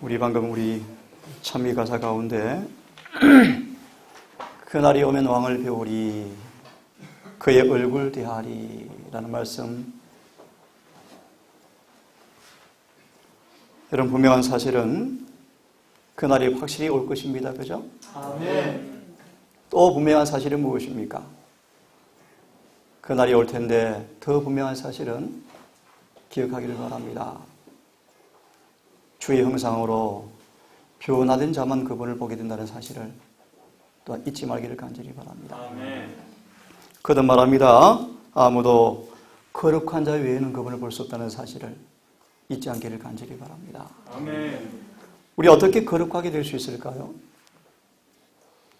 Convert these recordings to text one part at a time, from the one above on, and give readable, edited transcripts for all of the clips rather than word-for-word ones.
방금 우리 찬미 가사 가운데 그날이 오면 왕을 배우리 그의 얼굴 대하리 라는 말씀, 여러분 분명한 사실은 그날이 확실히 올 것입니다. 그죠? 아멘. 또 분명한 사실은 무엇입니까? 그날이 올 텐데 더 분명한 사실은 기억하기를 바랍니다. 주의 형상으로 변화된 자만 그분을 보게 된다는 사실을 또한 잊지 말기를 간절히 바랍니다. 아멘. 거듭 말합니다. 아무도 거룩한 자 외에는 그분을 볼 수 없다는 사실을 잊지 않기를 간절히 바랍니다. 아멘. 우리 어떻게 거룩하게 될 수 있을까요?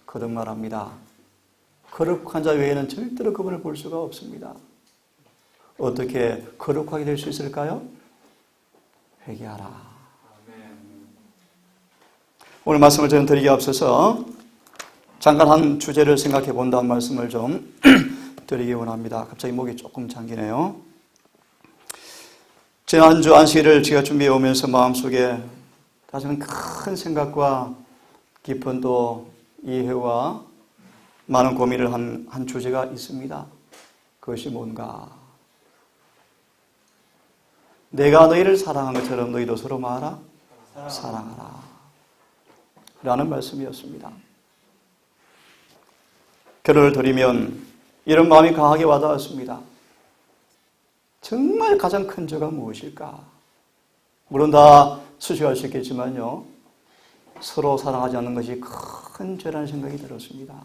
거듭 말합니다. 거룩한 자 외에는 절대로 그분을 볼 수가 없습니다. 어떻게 거룩하게 될 수 있을까요? 회개하라. 아멘. 오늘 말씀을 저는 드리기 앞서서 잠깐 한 주제를 생각해 본다는 말씀을 좀 드리기 원합니다. 갑자기 목이 조금 잠기네요. 지난주 안식일을 제가 준비해 오면서 마음속에 다시는 큰 생각과 깊은 또 이해와 많은 고민을 한 주제가 있습니다. 그것이 뭔가? 내가 너희를 사랑한 것처럼 너희도 서로 뭐하라? 사랑하라. 라는 말씀이었습니다. 결론을 드리면 이런 마음이 강하게 와닿았습니다. 정말 가장 큰 죄가 무엇일까? 물론 다 수식할 수 있겠지만요, 서로 사랑하지 않는 것이 큰 죄라는 생각이 들었습니다.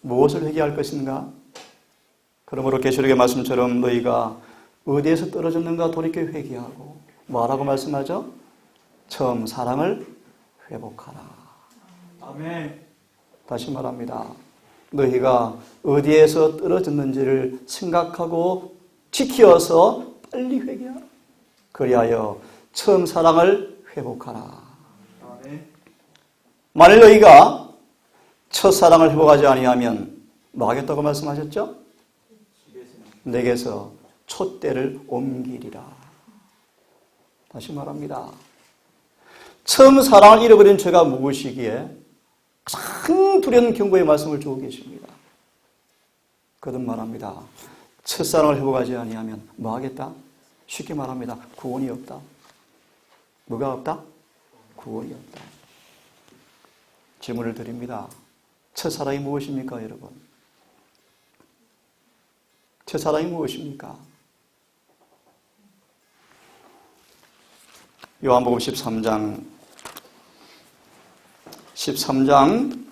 무엇을 회개할 것인가? 그러므로 계시록의 말씀처럼 너희가 어디에서 떨어졌는가 돌이켜 회개하고 뭐라고 말씀하죠? 처음 사랑을 회복하라. 아멘. 다시 말합니다. 너희가 어디에서 떨어졌는지를 생각하고 지키어서 빨리 회개하라. 그리하여 처음 사랑을 회복하라. 아멘. 만일 너희가 첫사랑을 회복하지 아니하면 뭐 하겠다고 말씀하셨죠? 내게서 촛대를 옮기리라. 다시 말합니다. 처음 사랑을 잃어버린 죄가 무엇이기에 가장 두려운 경고의 말씀을 주고 계십니다. 거듭 말합니다. 첫사랑을 회복하지 아니하면 뭐 하겠다? 쉽게 말합니다. 구원이 없다. 뭐가 없다? 구원이 없다. 질문을 드립니다. 첫사랑이 무엇입니까, 여러분? 첫사랑이 무엇입니까? 요한복음 13장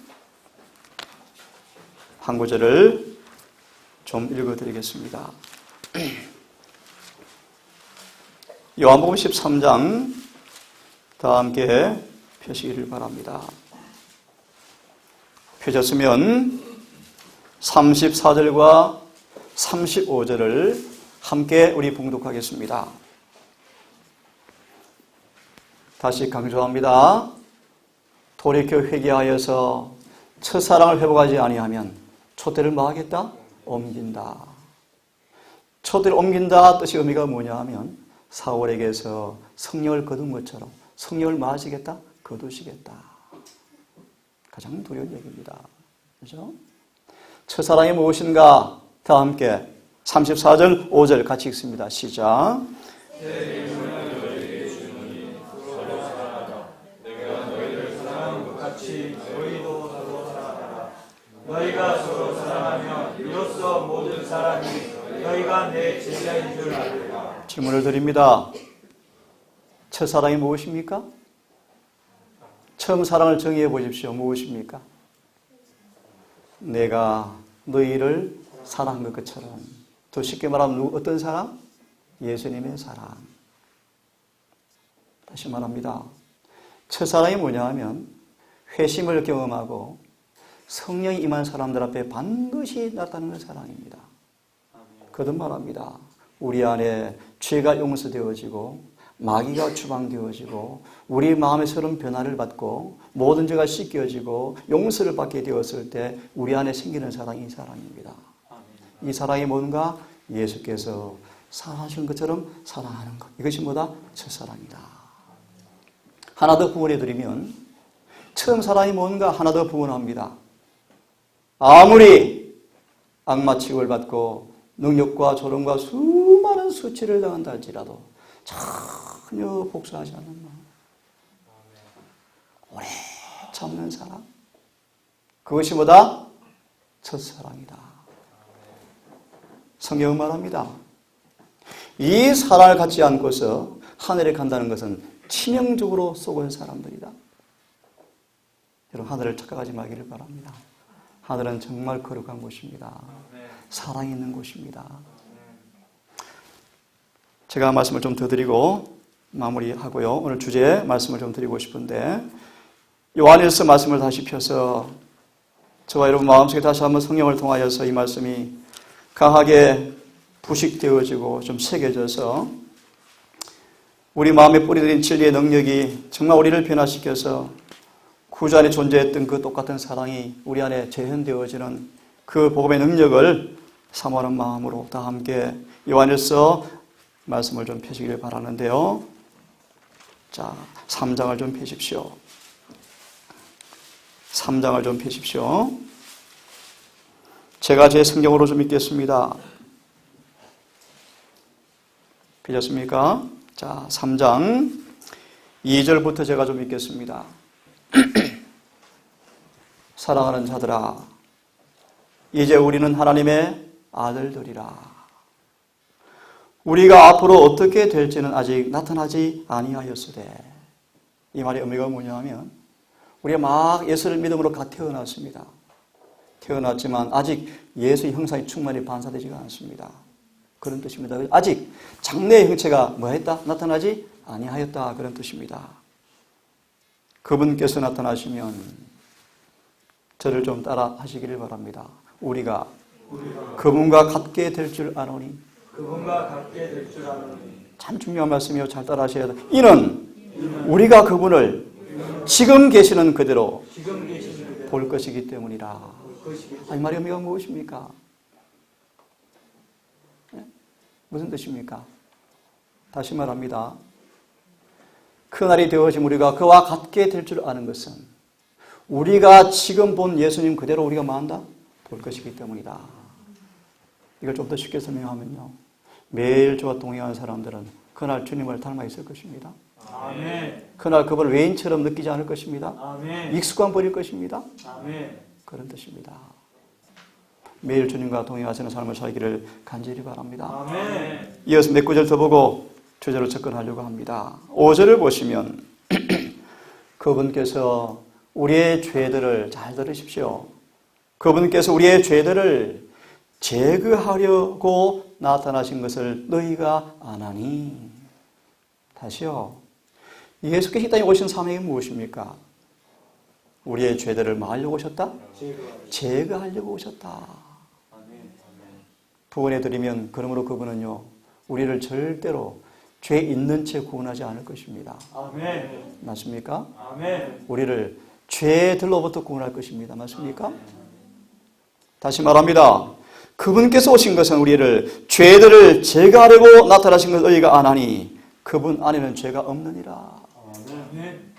한 구절을 좀 읽어드리겠습니다. 요한복음 13장 다 함께 펴시기를 바랍니다. 펴졌으면 34절과 35절을 함께 우리 봉독하겠습니다. 다시 강조합니다. 돌이켜 회개하여서 첫사랑을 회복하지 아니하면 촛대를 뭐 하겠다? 옮긴다. 촛대를 옮긴다 뜻의 의미가 뭐냐 하면 사울에게서 성령을 거둔 것처럼 성령을 뭐 하시겠다? 거두시겠다. 가장 두려운 얘기입니다. 그렇죠? 첫사랑이 무엇인가? 다 함께 34절, 5절 같이 읽습니다. 시작. 너희가 서로 사랑하면 이로써 모든 사람이 너희가 내 제자인 줄 알리라. 질문을 드립니다. 첫사랑이 무엇입니까? 처음 사랑을 정의해 보십시오. 무엇입니까? 내가 너희를 사랑한 것처럼. 더 쉽게 말하면 어떤 사랑? 예수님의 사랑. 다시 말합니다. 첫사랑이 뭐냐 하면 회심을 경험하고 성령이 임한 사람들 앞에 반드시 나타나는 사랑입니다. 거듭 말합니다. 우리 안에 죄가 용서되어지고 마귀가 추방되어지고 우리 마음의 새로운 변화를 받고 모든 죄가 씻겨지고 용서를 받게 되었을 때 우리 안에 생기는 사랑이 이 사랑입니다. 이 사랑이 뭔가? 예수께서 사랑하시는 것처럼 사랑하는 것. 이것이 뭐다? 첫사랑이다. 하나 더 부원해 드리면 처음 사랑이 뭔가 하나 더 부원합니다. 아무리 악마 취급을 받고 능력과 조롱과 수많은 수치를 당한다 할지라도 전혀 복수하지 않는 마음. 오래 참는 사랑. 그것이 뭐다? 첫사랑이다. 성경은 말합니다. 이 사랑을 갖지 않고서 하늘에 간다는 것은 치명적으로 쏘은 사람들이다. 여러분, 하늘을 착각하지 말기를 바랍니다. 하늘은 정말 거룩한 곳입니다. 사랑이 있는 곳입니다. 제가 말씀을 좀 더 드리고 마무리하고요. 오늘 주제에 말씀을 좀 드리고 싶은데, 요한일서 말씀을 다시 펴서 저와 여러분 마음속에 다시 한번 성령을 통하여서 이 말씀이 강하게 부식되어지고 좀 새겨져서 우리 마음에 뿌리들인 진리의 능력이 정말 우리를 변화시켜서 구주 안에 존재했던 그 똑같은 사랑이 우리 안에 재현되어지는 그 복음의 능력을 사모하는 마음으로 다 함께 요한일서 말씀을 좀 펴시기를 바라는데요. 자, 3장을 좀 펴십시오. 3장을 좀 펴십시오. 제가 제 성경으로 좀 읽겠습니다. 펴셨습니까? 자, 3장 2절부터 제가 좀 읽겠습니다. 사랑하는 자들아, 이제 우리는 하나님의 아들들이라. 우리가 앞으로 어떻게 될지는 아직 나타나지 아니하였으되. 이 말의 의미가 뭐냐면 우리가 막 예수를 믿음으로 갓 태어났습니다. 태어났지만 아직 예수의 형상이 충만히 반사되지가 않습니다. 그런 뜻입니다. 아직 장래의 형체가 뭐했다? 나타나지 아니하였다. 그런 뜻입니다. 그분께서 나타나시면 저를 좀 따라 하시기를 바랍니다. 우리가 그분과 같게 될 줄 아노니. 그분과 같게 될 줄 아노니. 참 중요한 말씀이요. 잘 따라 하셔야 돼요. 이는 우리가 그분을 지금 계시는 그대로 볼 것이기 때문이라. 이 말의 의미가 무엇입니까? 무슨 뜻입니까? 다시 말합니다. 그날이 되어지면 우리가 그와 같게 될 줄 아는 것은 우리가 지금 본 예수님 그대로 우리가 뭐한다? 볼 것이기 때문이다. 이걸 좀 더 쉽게 설명하면요. 매일 저와 동행하는 사람들은 그날 주님을 닮아 있을 것입니다. 아멘. 그날 그분을 외인처럼 느끼지 않을 것입니다. 아멘. 익숙함 버릴 것입니다. 아멘. 그런 뜻입니다. 매일 주님과 동행하시는 삶을 살기를 간절히 바랍니다. 아멘. 이어서 몇 구절 더 보고 주제로 접근하려고 합니다. 5절을 보시면 그분께서 우리의 죄들을, 잘 들으십시오. 그분께서 우리의 죄들을 제거하려고 나타나신 것을 너희가 아나니. 다시요. 예수께서 이 땅에 오신 사명이 무엇입니까? 우리의 죄들을 뭐 하려고 오셨다? 제거하려고 오셨다. 부원해 드리면 그러므로 그분은요, 우리를 절대로 죄 있는 채 구원하지 않을 것입니다. 아멘. 맞습니까? 아멘. 우리를 죄들로부터 구원할 것입니다. 맞습니까? 다시 말합니다. 그분께서 오신 것은 우리를 죄들을 제거하려고 나타나신 것을 너희가 아나니 그분 안에는 죄가 없느니라. 아멘.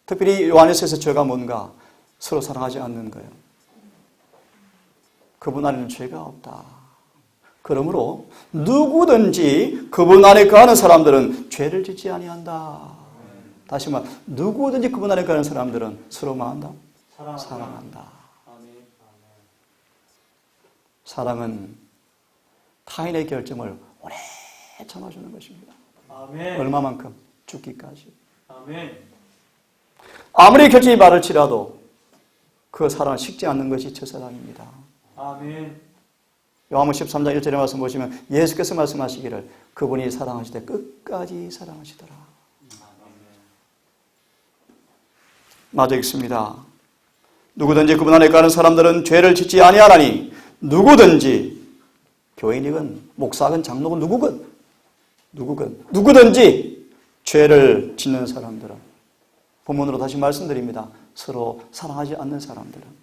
특별히 요한일서에서 죄가 뭔가? 서로 사랑하지 않는 거예요. 그분 안에는 죄가 없다. 그러므로 누구든지 그분 안에 거하는 사람들은 죄를 짓지 아니한다. 다시 말, 누구든지 그분 안에 거하는 사람들은 서로 뭐한다? 사랑한다. 사랑은 타인의 결정을 오래 참아주는 것입니다. 아멘. 얼마만큼? 죽기까지. 아멘. 아무리 결정이 바를지라도 그 사랑을 식지 않는 것이 첫사랑입니다. 아멘. 요한복음 13장 1절에 말씀 보시면 예수께서 말씀하시기를 그분이 사랑하시되 끝까지 사랑하시더라. 마저 읽습니다. 누구든지 그분 안에 가는 사람들은 죄를 짓지 아니하나니 누구든지 교인이건 목사건 장로건 누구든지 죄를 짓는 사람들은, 본문으로 다시 말씀드립니다. 서로 사랑하지 않는 사람들은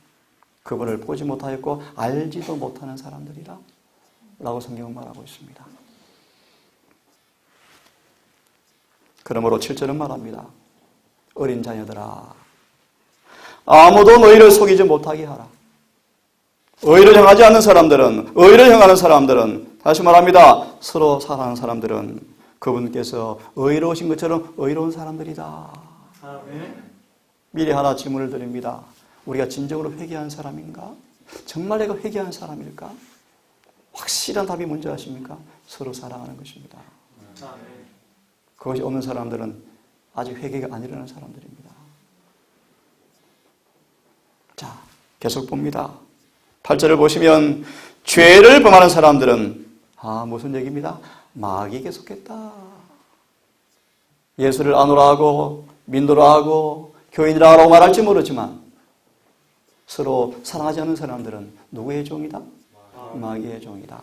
그분을 보지 못하였고 알지도 못하는 사람들이라 라고 성경은 말하고 있습니다. 그러므로 7절은 말합니다. 어린 자녀들아, 아무도 너희를 속이지 못하게 하라. 의를 행하지 않는 사람들은, 의를 행하는 사람들은, 다시 말합니다. 서로 사랑하는 사람들은 그분께서 의로우신 것처럼 의로운 사람들이다. 아멘. 미리 하나 질문을 드립니다. 우리가 진정으로 회개한 사람인가? 정말 내가 회개한 사람일까? 확실한 답이 뭔지 아십니까? 서로 사랑하는 것입니다. 아멘. 그것이 없는 사람들은 아직 회개가 안 일어나는 사람들입니다. 자, 계속 봅니다. 8절을 보시면 죄를 범하는 사람들은 무슨 얘기입니다? 마귀 계속했다. 예수를 안오라 하고 민도라 하고 교인이라 하라고 말할지 모르지만 서로 사랑하지 않는 사람들은 누구의 종이다? 마귀의 종이다.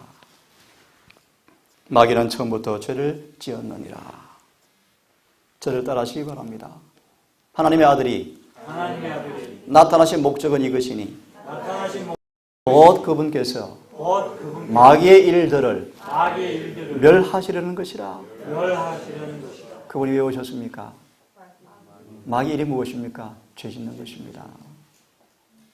마귀는 처음부터 죄를 지었느니라. 저를 따라하시기 바랍니다. 하나님의 아들이 나타나신 목적은 이것이니 곧 그분께서 마귀의 일들을 멸하시려는 것이라. 그분이 왜 오셨습니까? 마귀의 일이 무엇입니까? 죄 짓는 것입니다.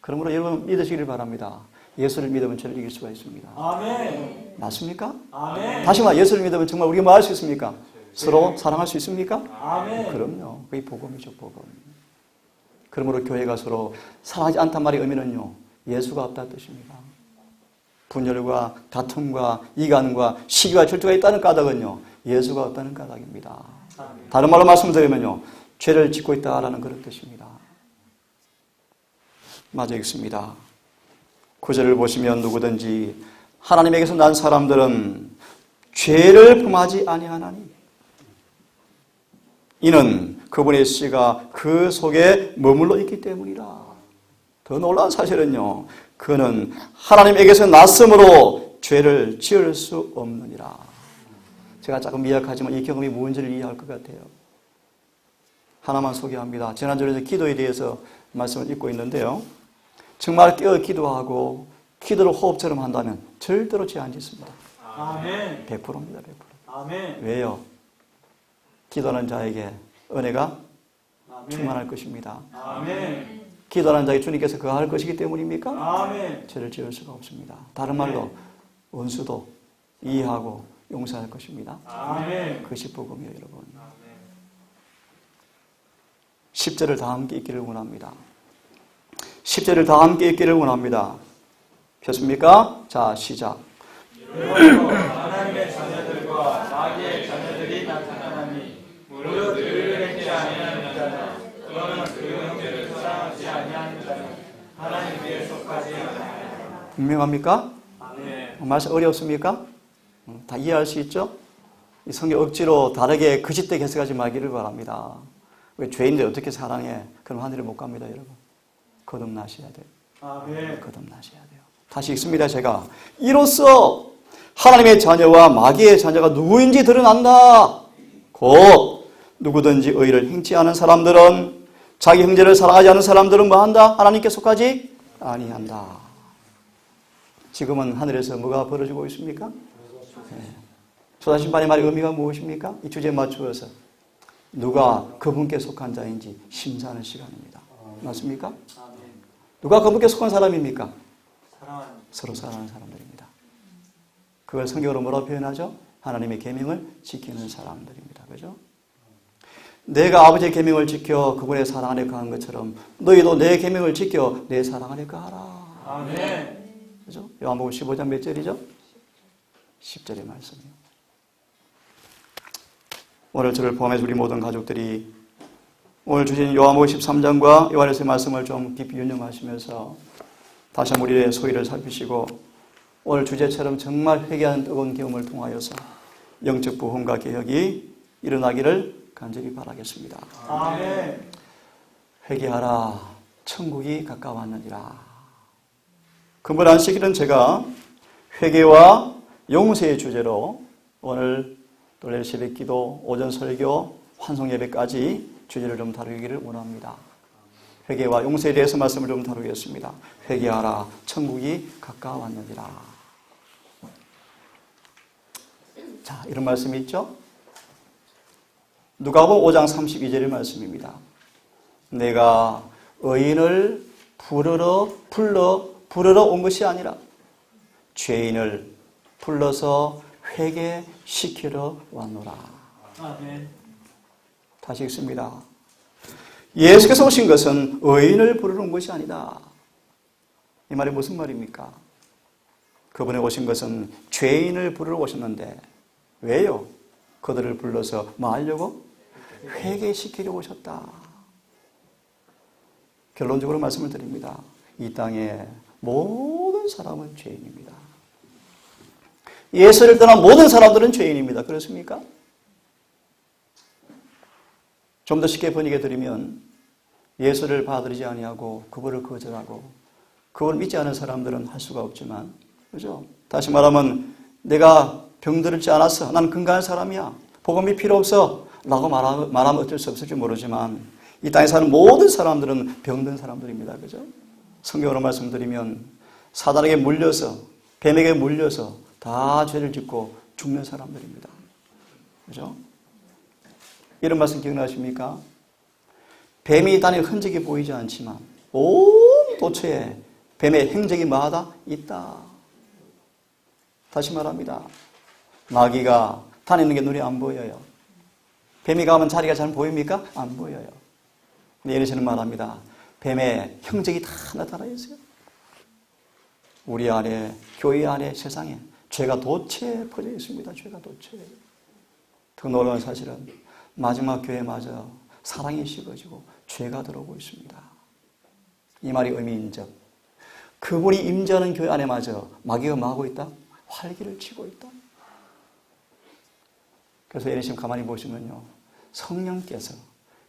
그러므로 여러분 믿으시기를 바랍니다. 예수를 믿으면 죄를 이길 수가 있습니다. 아멘. 맞습니까? 아멘. 다시 말해 예수를 믿으면 정말 우리가 뭐 할 수 있습니까? 서로 사랑할 수 있습니까? 아멘. 그럼요. 그게 복음이죠, 복음. 그러므로 교회가 서로 사랑하지 않단 말의 의미는요, 예수가 없다는 뜻입니다. 분열과 다툼과 이간과 시기와 질투가 있다는 까닭은요, 예수가 없다는 까닭입니다. 다른 말로 말씀드리면요, 죄를 짓고 있다라는 그런 뜻입니다. 맞아 읽습니다. 9절을 보시면 누구든지 하나님에게서 난 사람들은 죄를 범하지 아니하나니 이는 그분의 씨가 그 속에 머물러 있기 때문이라. 더 놀라운 사실은요, 그는 하나님에게서 났으므로 죄를 지을 수 없느니라. 제가 조금 미약하지만 이 경험이 무언지를 이해할 것 같아요. 하나만 소개합니다. 지난주에 기도에 대해서 말씀을 읽고 있는데요, 정말 깨어 기도하고 기도를 호흡처럼 한다면 절대로 죄 안 짓습니다. 아멘. 100%입니다. 100%. 아멘. 왜요? 기도하는 자에게 은혜가 아멘. 충만할 것입니다. 아멘. 기도하는 자에게 주님께서 그할 것이기 때문입니까? 아멘. 죄를 지을 수가 없습니다. 다른 말로 원수도 이해하고 용서할 것입니다. 아멘. 그것이 복음이에요, 여러분. 10절을 다 함께 읽기를 원합니다. 10절을 다 함께 읽기를 원합니다. 폈습니까? 자, 시작. 하나님의 자녀들과 마귀의 자녀들이 나타나니 무릇 의를 행치 아니하는 자는 그는 그 형제를 사랑하지 아니하는 자는 하나님께 속하지 아니하느니라. 분명합니까? 아멘. 말씀 어렵습니까? 다 이해할 수 있죠? 이 성경 억지로 다르게 거짓되게 해석하지 말기를 바랍니다. 왜 죄인들 어떻게 사랑해? 그럼 하늘에 못 갑니다, 여러분. 거듭나셔야 돼요. 아멘. 거듭나셔야 돼요. 다시 읽습니다, 제가. 이로써 하나님의 자녀와 마귀의 자녀가 누구인지 드러난다. 곧 누구든지 의를 행치 않은 사람들은, 자기 형제를 사랑하지 않는 사람들은 뭐한다? 하나님께 속하지 아니한다. 지금은 하늘에서 뭐가 벌어지고 있습니까? 네. 조사심판의 말의 의미가 무엇입니까? 이 주제에 맞추어서 누가 그분께 속한 자인지 심사하는 시간입니다. 맞습니까? 누가 그분께 속한 사람입니까? 서로 사랑하는 사람들입니다. 그걸 성경으로 뭐라고 표현하죠? 하나님의 계명을 지키는 사람들입니다. 그죠? 내가 아버지의 계명을 지켜 그분의 사랑 안에 거한 것처럼 너희도 내 계명을 지켜 내 사랑 안에 거하라. 아멘. 그죠? 요한복음 15장 몇 절이죠? 10절의 말씀이에요. 오늘 저를 포함해서 우리 모든 가족들이 오늘 주신 요한복음 13장과 요한에서의 말씀을 좀 깊이 윤념하시면서 다시 한번 우리의 소위를 살피시고 오늘 주제처럼 정말 회개하는 뜨거운 경험을 통하여서 영적 부흥과 개혁이 일어나기를 간절히 바라겠습니다. 아멘. 회개하라, 천국이 가까웠느니라. 금번 안식일은 제가 회개와 용서의 주제로 오늘 또래 새벽 기도, 오전 설교, 환송 예배까지 주제를 좀 다루기를 원합니다. 회개와 용서에 대해서 말씀을 좀 다루겠습니다. 회개하라, 천국이 가까웠느니라. 자, 이런 말씀이 있죠? 누가복음 5장 32절의 말씀입니다. 내가 의인을 부르러 온 것이 아니라 죄인을 불러서 회개시키러 왔노라. 아멘. 다시 읽습니다. 예수께서 오신 것은 의인을 부르러 온 것이 아니다. 이 말이 무슨 말입니까? 그분이 오신 것은 죄인을 부르러 오셨는데 왜요? 그들을 불러서 뭐 하려고? 회개시키려고 오셨다. 결론적으로 말씀을 드립니다. 이 땅의 모든 사람은 죄인입니다. 예수를 떠난 모든 사람들은 죄인입니다. 그렇습니까? 좀 더 쉽게 번역해 드리면 예수를 받아들이지 아니하고 그분을 거절하고 그걸 믿지 않은 사람들은 할 수가 없지만, 그죠? 다시 말하면 내가 병들지 않았어. 나는 건강한 사람이야. 복음이 필요 없어. 라고 말하면 어쩔 수 없을지 모르지만 이 땅에 사는 모든 사람들은 병든 사람들입니다. 그죠? 성경으로 말씀드리면 사단에게 물려서 뱀에게 물려서 다 죄를 짓고 죽는 사람들입니다. 그죠? 이런 말씀 기억나십니까? 뱀이 다니는 흔적이 보이지 않지만 온 도처에 뱀의 행적이 뭐하다? 있다. 다시 말합니다. 마귀가 다니는 게 눈에 안 보여요. 뱀이 가면 자리가 잘 보입니까? 안 보여요. 예수는 말합니다. 뱀의 형적이 다 나타나 있어요. 우리 안에, 교회 안에, 세상에 죄가 도처에 퍼져 있습니다. 죄가 도처에. 더 놀라운 사실은 마지막 교회마저 사랑이 식어지고 죄가 들어오고 있습니다. 이 말이 의미인즉 그분이 임재하는 교회 안에마저 마귀가 뭐하고 있다? 활기를 치고 있다. 그래서 예수님 가만히 보시면요, 성령께서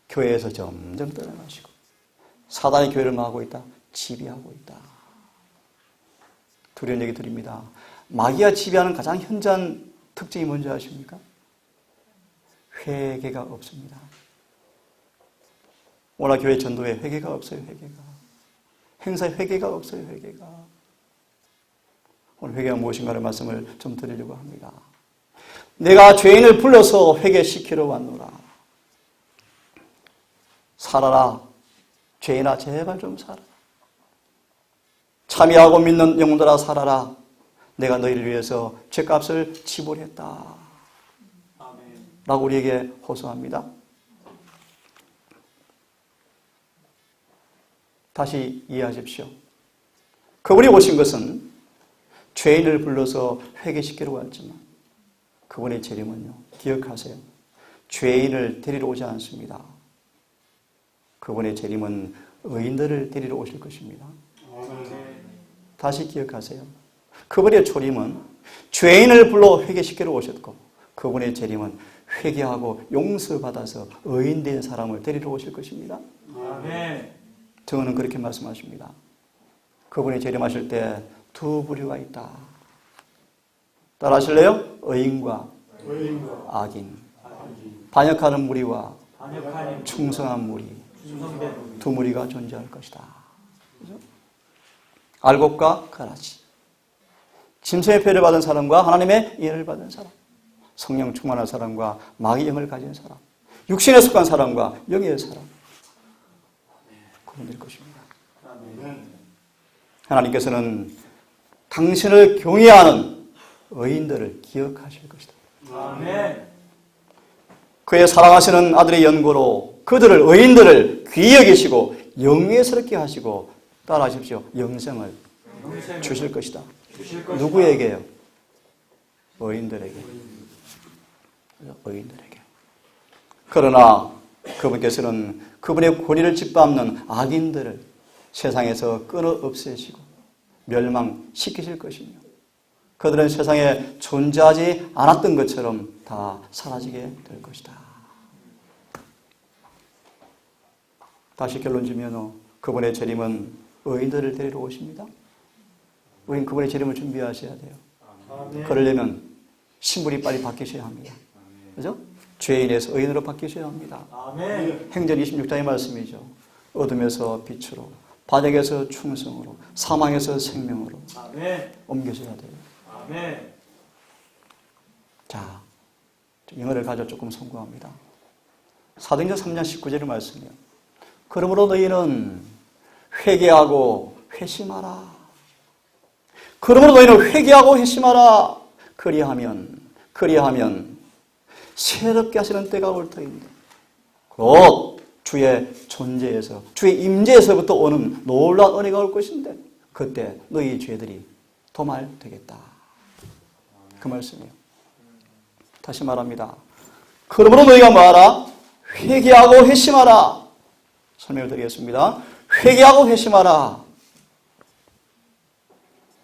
교회에서 점점 떠나가시고 사단의 교회를 뭐하고 있다? 지배하고 있다. 두려운 얘기 드립니다. 마귀가 지배하는 가장 현저한 특징이 뭔지 아십니까? 회개가 없습니다. 오늘 교회 전도에 회개가 없어요. 회개가. 행사에 회개가 없어요. 회개가. 오늘 회개가 무엇인가를 말씀을 좀 드리려고 합니다. 내가 죄인을 불러서 회개시키러 왔노라. 살아라. 죄인아 제발 좀 살아라. 참여하고 믿는 영혼들아 살아라. 내가 너희를 위해서 죄값을 지불했다. 라고 우리에게 호소합니다. 다시 이해하십시오. 그분이 오신 것은 죄인을 불러서 회개시키러 왔지만 그분의 재림은요, 기억하세요. 죄인을 데리러 오지 않습니다. 그분의 재림은 의인들을 데리러 오실 것입니다. 다시 기억하세요. 그분의 초림은 죄인을 불러 회개시키러 오셨고 그분의 재림은 회개하고 용서받아서 의인된 사람을 데리러 오실 것입니다. 아멘. 저는 그렇게 말씀하십니다. 그분이 재림하실 때 두 부류가 있다. 따라하실래요? 의인과 악인. 반역하는 무리와 충성한 무리. 두 무리가 존재할 것이다. 그죠? 알곡과 가라지. 짐승의 표를 받은 사람과 하나님의 인을 받은 사람. 성령 충만한 사람과 마귀 영을 가진 사람. 육신에 속한 사람과 영의 사람. 그분들 것입니다. 하나님께서는 당신을 경외하는 의인들을 기억하실 것이다. 아멘. 그의 사랑하시는 아들의 연고로 그들을 의인들을 귀히 여기시고 영예스럽게 하시고 따라하십시오. 영생을 주실 것이다. 누구에게요? 의인들에게. 의인들에게. 그러나 그분께서는 그분의 권위를 짓밟는 악인들을 세상에서 끊어 없애시고 멸망시키실 것이며 그들은 세상에 존재하지 않았던 것처럼 다 사라지게 될 것이다. 다시 결론 지면 그분의 재림은 의인들을 데리러 오십니다. 우린 그분의 재림을 준비하셔야 돼요. 그러려면 신분이 빨리 바뀌셔야 합니다. 그죠? 죄인에서 의인으로 바뀌셔야 합니다. 아멘. 행전 26장의 말씀이죠. 어둠에서 빛으로, 반역에서 충성으로, 사망에서 생명으로 아멘. 옮겨져야 돼요. 아멘. 자, 영어를 가져 조금 송구합니다. 사도행전 3장 19절의 말씀이요. 그러므로 너희는 회개하고 회심하라. 그러므로 너희는 회개하고 회심하라. 그리하면 새롭게 하시는 때가 올 터인데 곧 주의 존재에서 주의 임재에서부터 오는 놀라운 은혜가 올 것인데 그때 너희 죄들이 도말되겠다. 그 말씀이에요. 다시 말합니다. 그러므로 너희가 뭐하라? 회개하고 회심하라. 설명을 드리겠습니다. 회개하고 회심하라.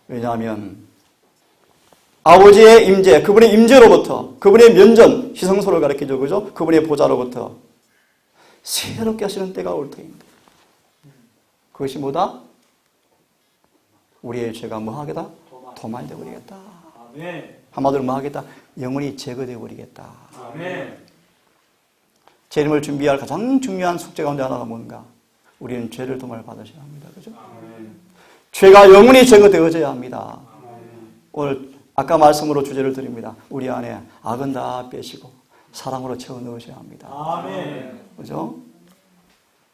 왜냐하면 아버지의 임재, 그분의 임재로부터, 그분의 면전, 희성소를 가리키죠. 그죠? 그분의 보좌로부터 새롭게 하시는 때가 올 터입니다. 그것이 뭐다? 우리의 죄가 뭐 하겠다? 도말되어 버리겠다. 한마디로 뭐 하겠다? 영원히 제거되어 버리겠다. 재림을 준비할 가장 중요한 숙제 가운데 하나가 뭔가? 우리는 죄를 도말 받으셔야 합니다. 그죠? 죄가 영원히 제거되어져야 합니다. 오늘 아까 말씀으로 주제를 드립니다. 우리 안에 악은 다 빼시고 사랑으로 채워 넣으셔야 합니다. 그죠?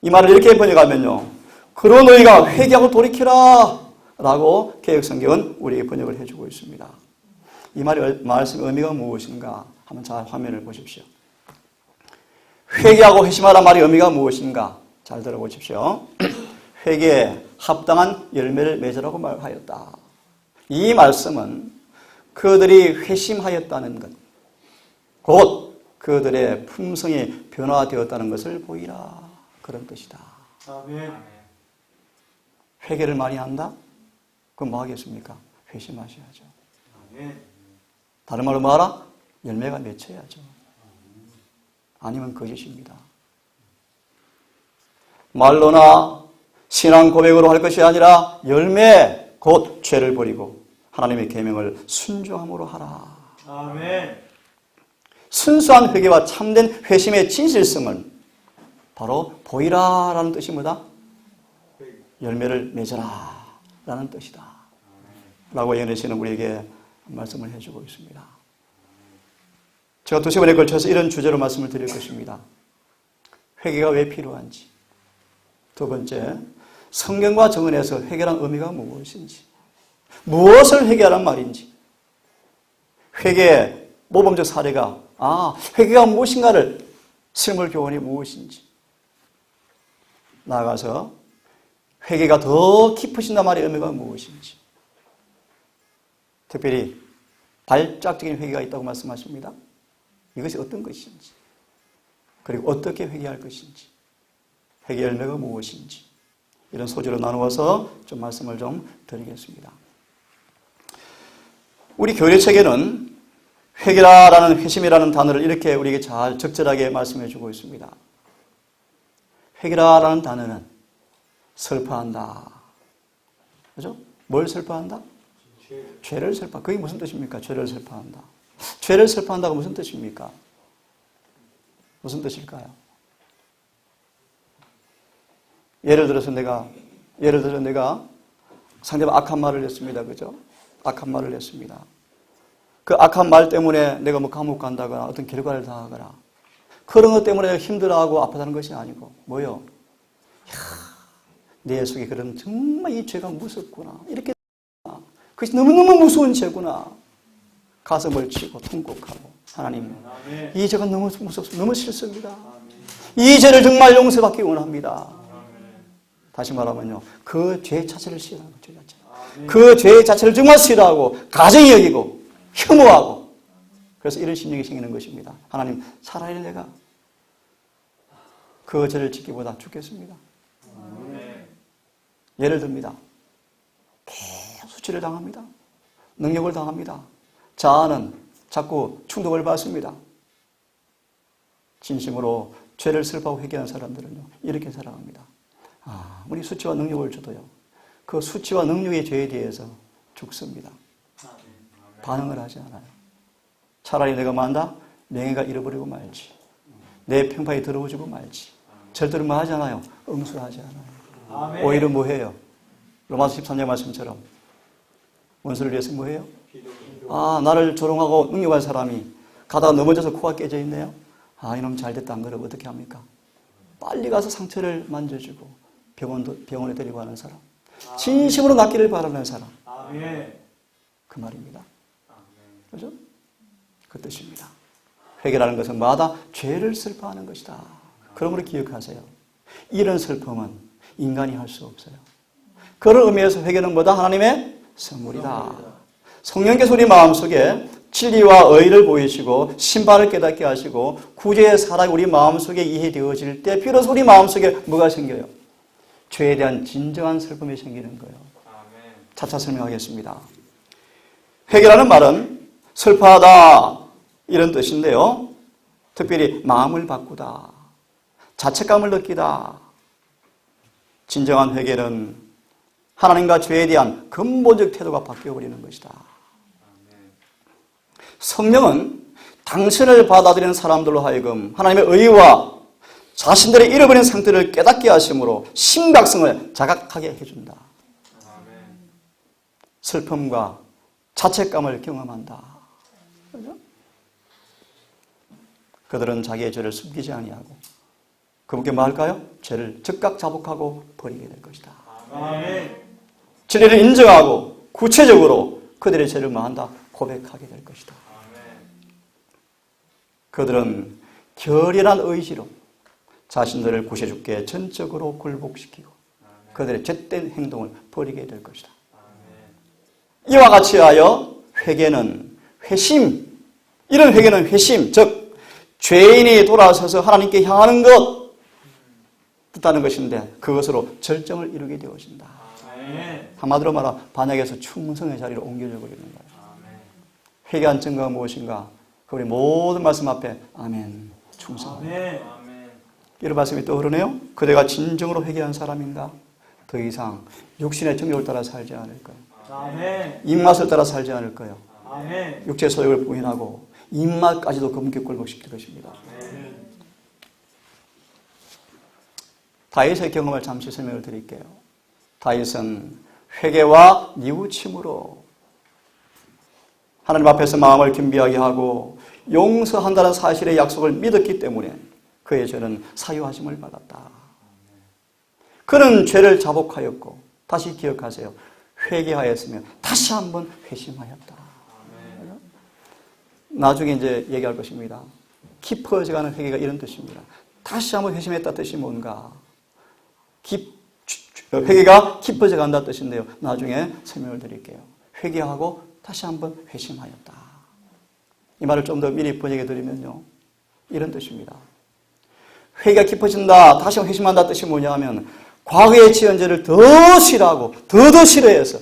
이 말을 이렇게 번역하면요. 그러 너희가 회개하고 돌이키라 라고 개역성경은 우리에게 번역을 해주고 있습니다. 이 말씀의 의미가 무엇인가? 한번 잘 화면을 보십시오. 회개하고 회심하라 말의 의미가 무엇인가? 잘 들어보십시오. 회개에 합당한 열매를 맺으라고 말하였다. 이 말씀은 그들이 회심하였다는 것, 곧 그들의 품성이 변화되었다는 것을 보이라. 그런 뜻이다. 회개를 많이 한다? 그럼 뭐 하겠습니까? 회심하셔야죠. 다른 말로 뭐하라? 열매가 맺혀야죠. 아니면 거짓입니다. 말로나 신앙 고백으로 할 것이 아니라 열매, 곧 죄를 버리고 하나님의 계명을 순종함으로 하라. 순수한 회개와 참된 회심의 진실성을 바로 보이라라는 뜻이 뭐다? 열매를 맺어라 라는 뜻이다. 라고 예언의 씨는 우리에게 말씀을 해주고 있습니다. 제가 두세 번에 걸쳐서 이런 주제로 말씀을 드릴 것입니다. 회개가 왜 필요한지. 두 번째, 성경과 정언에서 회개란 의미가 무엇인지. 무엇을 회개하란 말인지. 회개의 모범적 사례가 회개가 무엇인가를 실물 교훈이 무엇인지. 나아가서 회개가 더 깊으신단 말의 의미가 무엇인지. 특별히 발작적인 회개가 있다고 말씀하십니다. 이것이 어떤 것인지, 그리고 어떻게 회개할 것인지, 회개 열매가 무엇인지, 이런 소재로 나누어서 좀 말씀을 좀 드리겠습니다. 우리 교리책에는 회개라는 회심이라는 단어를 이렇게 우리에게 잘 적절하게 말씀해 주고 있습니다. 회개라는 단어는 슬퍼한다. 그죠? 뭘 슬퍼한다? 죄를 슬퍼. 그게 무슨 뜻입니까? 죄를 슬퍼한다. 죄를 슬퍼한다가 무슨 뜻입니까? 무슨 뜻일까요? 예를 들어서 내가 상대방 악한 말을 했습니다. 그죠? 악한 말을 했습니다. 그 악한 말 때문에 내가 뭐 감옥 간다거나 어떤 결과를 당하거나 그런 것 때문에 내가 힘들어하고 아프다는 것이 아니고 뭐요? 내 속에 그런 정말 이 죄가 무섭구나. 이렇게 그것이 너무너무 무서운 죄구나. 가슴을 치고 통곡하고 하나님 이 죄가 너무 무섭습니다. 너무 싫습니다. 이 죄를 정말 용서받기 원합니다. 다시 말하면요. 그 죄 자체를 싫어하고 죄 자체. 그 죄 자체를 정말 싫어하고 가정이 여기고 혐오하고 그래서 이런 심령이 생기는 것입니다. 하나님 차라리 내가 그 죄를 지키보다 죽겠습니다. 예를 듭니다. 계속 수치를 당합니다. 능력을 당합니다. 자아는 자꾸 충동을 받습니다. 진심으로 죄를 슬퍼하고 회개하는 사람들은요. 이렇게 살아갑니다. 우리 수치와 능력을 줘도요. 그 수치와 능력의 죄에 대해서 죽습니다. 반응을 하지 않아요. 차라리 내가 만다? 명예가 잃어버리고 말지. 내 평판이 더러워지고 말지. 절대로 뭐 하지 않아요? 응수하지 않아요. 아멘. 오히려 뭐 해요? 로마서 13장 말씀처럼 원수를 위해서 뭐 해요? 나를 조롱하고 능욕한 사람이 가다가 넘어져서 코가 깨져 있네요. 이놈 잘 됐다 안 그러면 어떻게 합니까? 빨리 가서 상처를 만져주고 병원에 데리고 가는 사람. 진심으로 낫기를 바라는 사람. 아멘. 그 말입니다. 아멘. 그죠? 그 뜻입니다. 회개라는 것은 마다 죄를 슬퍼하는 것이다. 그러므로 기억하세요. 이런 슬픔은 인간이 할 수 없어요. 그런 의미에서 회개는 뭐다? 하나님의 선물이다. 성령께서 우리 마음속에 진리와 의를 보이시고 신발을 깨닫게 하시고 구제의 사랑이 우리 마음속에 이해되어질 때 비로소 우리 마음속에 뭐가 생겨요? 죄에 대한 진정한 슬픔이 생기는 거예요. 아멘. 차차 설명하겠습니다. 회개라는 말은 슬퍼하다 이런 뜻인데요. 특별히 마음을 바꾸다, 자책감을 느끼다. 진정한 회개는 하나님과 죄에 대한 근본적 태도가 바뀌어버리는 것이다. 성령은 당신을 받아들이는 사람들로 하여금 하나님의 의와 자신들의 잃어버린 상태를 깨닫게 하심으로 심각성을 자각하게 해준다. 슬픔과 자책감을 경험한다. 그렇죠? 그들은 자기의 죄를 숨기지 아니하고 그분께 뭐 할까요? 죄를 즉각 자복하고 버리게 될 것이다. 아멘. 진리를 인정하고 구체적으로 그들의 죄를 뭐 한다? 고백하게 될 것이다. 그들은 결연한 의지로 자신들을 구세주께 전적으로 굴복시키고 그들의 죄된 행동을 버리게 될 것이다. 이와 같이 하여 회개는 회심, 이런 회개는 회심, 즉 죄인이 돌아서서 하나님께 향하는 것 뜻하는 것인데 그것으로 절정을 이루게 되어진다. 한마디로 말하 반역에서 충성의 자리로 옮겨져 버리는 거예요. 회개한 증거가 무엇인가? 그 우리 모든 말씀 앞에 아멘, 충성. 이런 말씀이 떠오르네요. 그대가 진정으로 회개한 사람인가? 더 이상 육신의 정욕을 따라 살지 않을 거예요. 입맛을 따라 살지 않을 거예요. 육체의 소욕을 부인하고 입맛까지도 그분께 굴복시킬 것입니다. 다윗의 경험을 잠시 설명을 드릴게요. 다윗은 회개와 뉘우침으로 하나님 앞에서 마음을 겸비하게 하고 용서한다는 사실의 약속을 믿었기 때문에 그의 죄는 사유하심을 받았다. 그는 죄를 자복하였고 다시 기억하세요. 회개하였으며 다시 한번 회심하였다. 나중에 이제 얘기할 것입니다. 깊어져가는 회개가 이런 뜻입니다. 다시 한번 회심했다 뜻이 뭔가? 회개가 깊어져 간다 뜻인데요. 나중에 설명을 드릴게요. 회개하고 다시 한번 회심하였다. 이 말을 좀 더 미리 번역해 드리면요. 이런 뜻입니다. 회개가 깊어진다, 다시 한번 회심한다 뜻이 뭐냐 하면 과거에 지은 죄를 더 싫어하고 더 싫어해서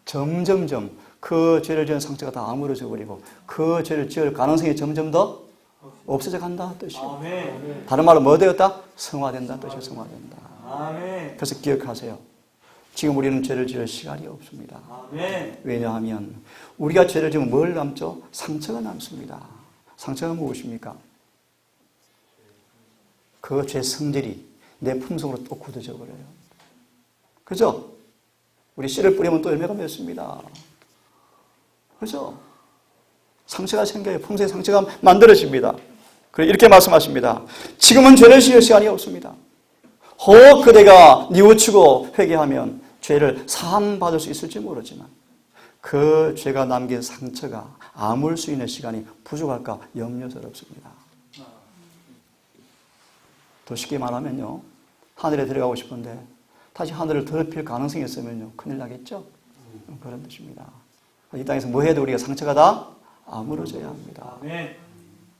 점점점 그 죄를 지은 상처가 다 아물어져 버리고 그 죄를 지을 가능성이 점점 더 없어져 간다 뜻이에요. 다른 말로 뭐 되었다? 성화된다 뜻이에요. 성화된다. 그래서 기억하세요. 지금 우리는 죄를 지을 시간이 없습니다. 왜냐하면 우리가 죄를 지으면 뭘 남죠? 상처가 남습니다. 상처가 무엇입니까? 그 죄 성질이 내 품성으로 또 굳어져 버려요. 그죠? 우리 씨를 뿌리면 또 열매가 맺습니다. 그죠? 상처가 생겨요. 품성의 상처가 만들어집니다. 그리고 이렇게 말씀하십니다. 지금은 죄를 지을 시간이 없습니다. 혹 그대가 뉘우치고 회개하면 죄를 사함받을 수 있을지 모르지만 그 죄가 남긴 상처가 아물 수 있는 시간이 부족할까 염려스럽습니다. 더 쉽게 말하면요. 하늘에 들어가고 싶은데 다시 하늘을 더럽힐 가능성이 있으면요. 큰일 나겠죠? 그런 뜻입니다. 이 땅에서 뭐 해도 우리가 상처가 다 아물어져야 합니다.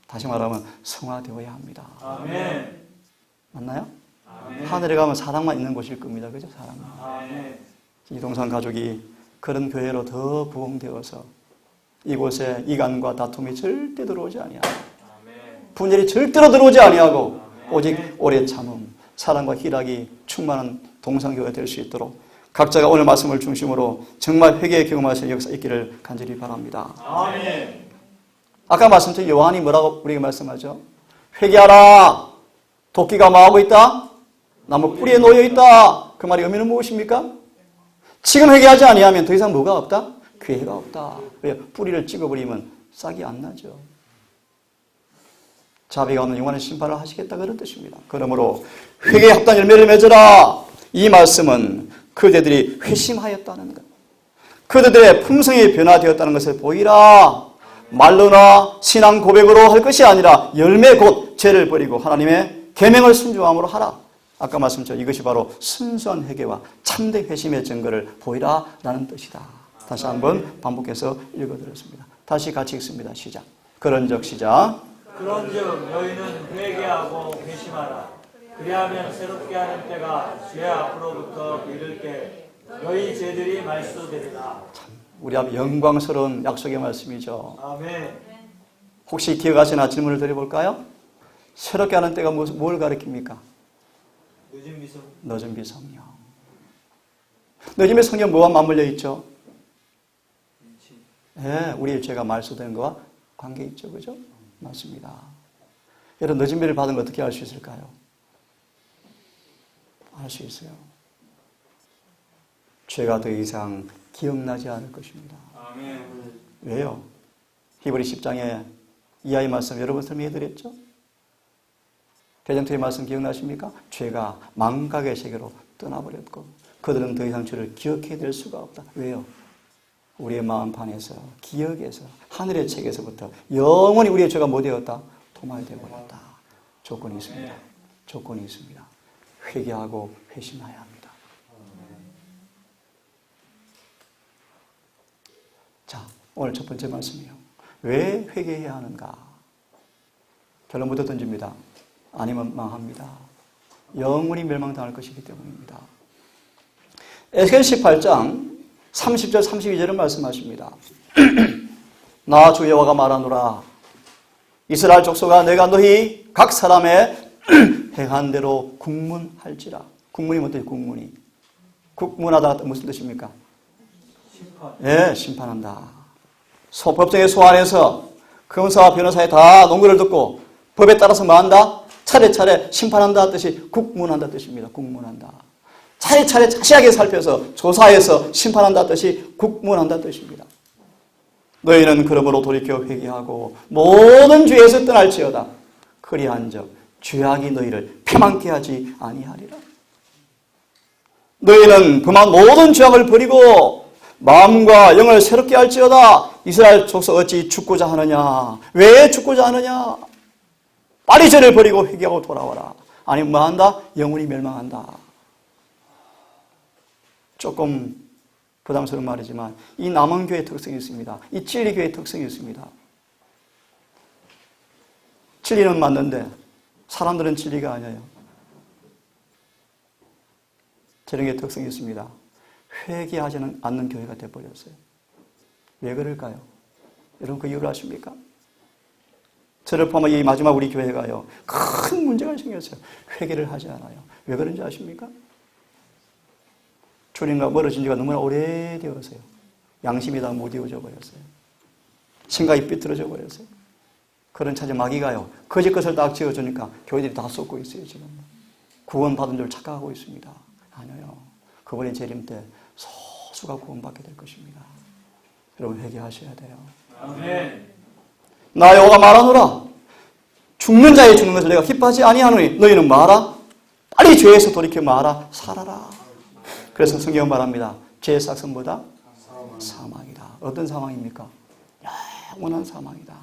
다시 말하면 성화되어야 합니다. 맞나요? 하늘에 가면 사랑만 있는 곳일 겁니다. 그죠? 사랑만. 이동산 가족이 그런 교회로 더 부흥되어서 이곳에 이간과 다툼이 절대 들어오지 아니하고 분열이 절대로 들어오지 아니하고 오직 오래 참음, 사랑과 희락이 충만한 동산교회가 될 수 있도록 각자가 오늘 말씀을 중심으로 정말 회개의 경험하실 역사 있기를 간절히 바랍니다. 아까 말씀드린 요한이 뭐라고 우리에게 말씀하죠? 회개하라. 도끼가 뭐하고 있다? 나무 뿌리에 놓여 있다. 그 말의 의미는 무엇입니까? 지금 회개하지 아니하면 더 이상 뭐가 없다? 기회가 없다. 왜? 뿌리를 찍어버리면 싹이 안 나죠. 자비가 없는 영원한 심판을 하시겠다 그런 뜻입니다. 그러므로 회개에 합당한 열매를 맺어라. 이 말씀은 그대들이 회심하였다는 것, 그대들의 품성이 변화되었다는 것을 보이라. 말로나 신앙 고백으로 할 것이 아니라 열매 곧 죄를 버리고 하나님의 계명을 순종함으로 하라. 아까 말씀드렸죠. 이것이 바로 순수한 회개와 참된 회심의 증거를 보이라 라는 뜻이다. 다시 한번 반복해서 읽어드렸습니다. 다시 같이 읽습니다. 시작. 그런즉 시작. 그런즉 너희는 회개하고 회심하라. 그리하면 새롭게 하는 때가 주의 앞으로부터 이를 때 너희 죄들이 말소되리라. 우리 앞 영광스러운 약속의 말씀이죠. 아멘. 혹시 기억하시나 질문을 드려볼까요? 새롭게 하는 때가 뭘 가리킵니까? 늦은 미성. 늦은 비성령. 늦은 비성령 뭐와 맞물려 있죠? 예, 우리의 죄가 말소되는 것과 관계 있죠. 그죠? 맞습니다. 여러분, 늦은 비를 받은 거 어떻게 알 수 있을까요? 알 수 있어요. 죄가 더 이상 기억나지 않을 것입니다. 아멘. 왜요? 히브리 10장에 이하의 말씀 여러분 설명해드렸죠? 대전투의 말씀 기억나십니까? 죄가 망각의 세계로 떠나버렸고 그들은 더 이상 죄를 기억해낼 수가 없다. 왜요? 우리의 마음판에서, 기억에서, 하늘의 책에서부터 영원히 우리의 죄가 뭐 되었다? 도말되어 버렸다. 조건이 있습니다. 조건이 있습니다. 회개하고 회심해야 합니다. 자, 오늘 첫 번째 말씀이에요. 왜 회개해야 하는가? 결론부터 던집니다. 아니면 망합니다. 영원히 멸망당할 것이기 때문입니다. 에스겔 18장 30절 32절은 말씀하십니다. 나 주 여호와가 말하노라. 이스라엘 족속아 내가 너희 각 사람의 행한 대로 국문할지라. 국문이 뭔 뜻이에요? 국문이. 국문하다 무슨 뜻입니까? 심판. 예, 심판한다. 법정의 소환에서 검사와 변호사의 다 논거를 듣고 법에 따라서 뭐 한다? 차례차례 심판한다 뜻이 국문한다 뜻입니다. 국문한다. 차례차례 자세하게 살펴서 조사해서 심판한다 뜻이 국문한다 뜻입니다. 너희는 그러므로 돌이켜 회개하고 모든 죄에서 떠날지어다. 그리한즉 죄악이 너희를 패망케 하지 아니하리라. 너희는 범한 모든 죄악을 버리고 마음과 영을 새롭게 할지어다. 이스라엘 족속 어찌 죽고자 하느냐? 왜 죽고자 하느냐? 빨리 죄를 버리고 회개하고 돌아와라. 아니면 뭐 한다? 영원히 멸망한다. 조금 부담스러운 말이지만 이 남원교회의 특성이 있습니다. 이 진리교회의 특성이 있습니다. 진리는 맞는데 사람들은 진리가 아니에요. 저런 게 특성이 있습니다. 회개하지는 않는 교회가 되어버렸어요. 왜 그럴까요? 여러분 그 이유를 아십니까? 저를 포함한 이 마지막 우리 교회가요. 큰 문제가 생겼어요. 회개를 하지 않아요. 왜 그런지 아십니까? 주님과 멀어진 지가 너무나 오래되어서요. 양심이 다 무디워져 버렸어요. 생각이 삐뚤어져 버렸어요. 그런 차제 마귀가요. 거짓 것을 딱 지어주니까 교회들이 다 쏟고 있어요. 지금. 구원받은 줄 착각하고 있습니다. 아니요. 그분의 재림 때 소수가 구원받게 될 것입니다. 여러분 회개하셔야 돼요. 아멘. 나 여호와가 말하노라. 죽는 자의 죽는 것을 내가 기뻐하지 아니하노니 너희는 말하라. 빨리 죄에서 돌이켜 말하라. 살아라. 그래서 성경은 말합니다. 죄의 삭선보다 사망이다. 어떤 사망입니까? 영원한 사망이다.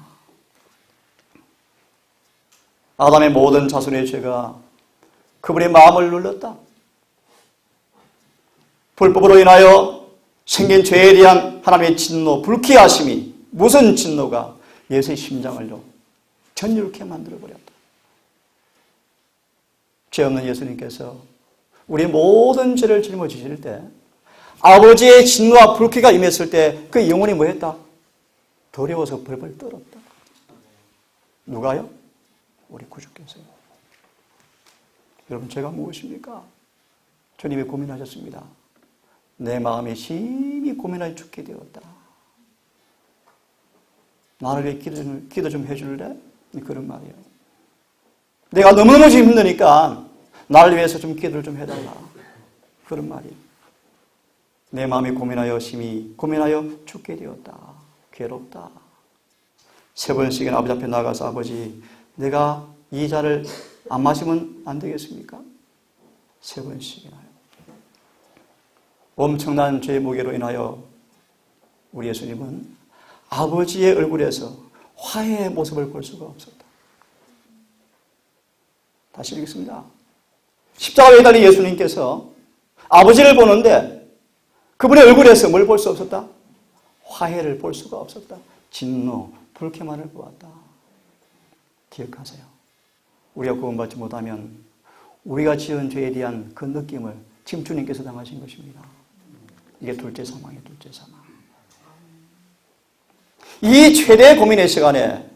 아담의 모든 자손의 죄가 그분의 마음을 눌렀다. 불법으로 인하여 생긴 죄에 대한 하나님의 진노, 불쾌하심이 무슨 진노가 예수의 심장을요 전율케 만들어버렸다. 죄 없는 예수님께서 우리의 모든 죄를 짊어지실 때 아버지의 진노와 불쾌가 임했을 때 그 영혼이 뭐했다? 더러워서 벌벌 떨었다. 누가요? 우리 구주께서요. 여러분 죄가 무엇입니까? 주님이 고민하셨습니다. 내 마음이 심히 고민하여 죽게 되었다. 나를 위해 기도 좀 해줄래? 그런 말이에요. 내가 너무너무 힘드니까 나를 위해서 좀 기도를 좀 해달라. 그런 말이에요. 내 마음이 고민하여 심히 고민하여 죽게 되었다. 괴롭다. 3번씩이나 아버지 앞에 나가서 아버지 내가 이 잔을 안 마시면 안 되겠습니까? 3번씩이나요. 엄청난 죄의 무게로 인하여 우리 예수님은 아버지의 얼굴에서 화해의 모습을 볼 수가 없었다. 다시 읽겠습니다. 십자가에 달린 예수님께서 아버지를 보는데 그분의 얼굴에서 뭘 볼 수 없었다? 화해를 볼 수가 없었다. 진노, 불쾌만을 보았다. 기억하세요. 우리가 구원받지 못하면 우리가 지은 죄에 대한 그 느낌을 지금 주님께서 당하신 것입니다. 이게 둘째 사망이에요. 둘째 사망. 이 최대 고민의 시간에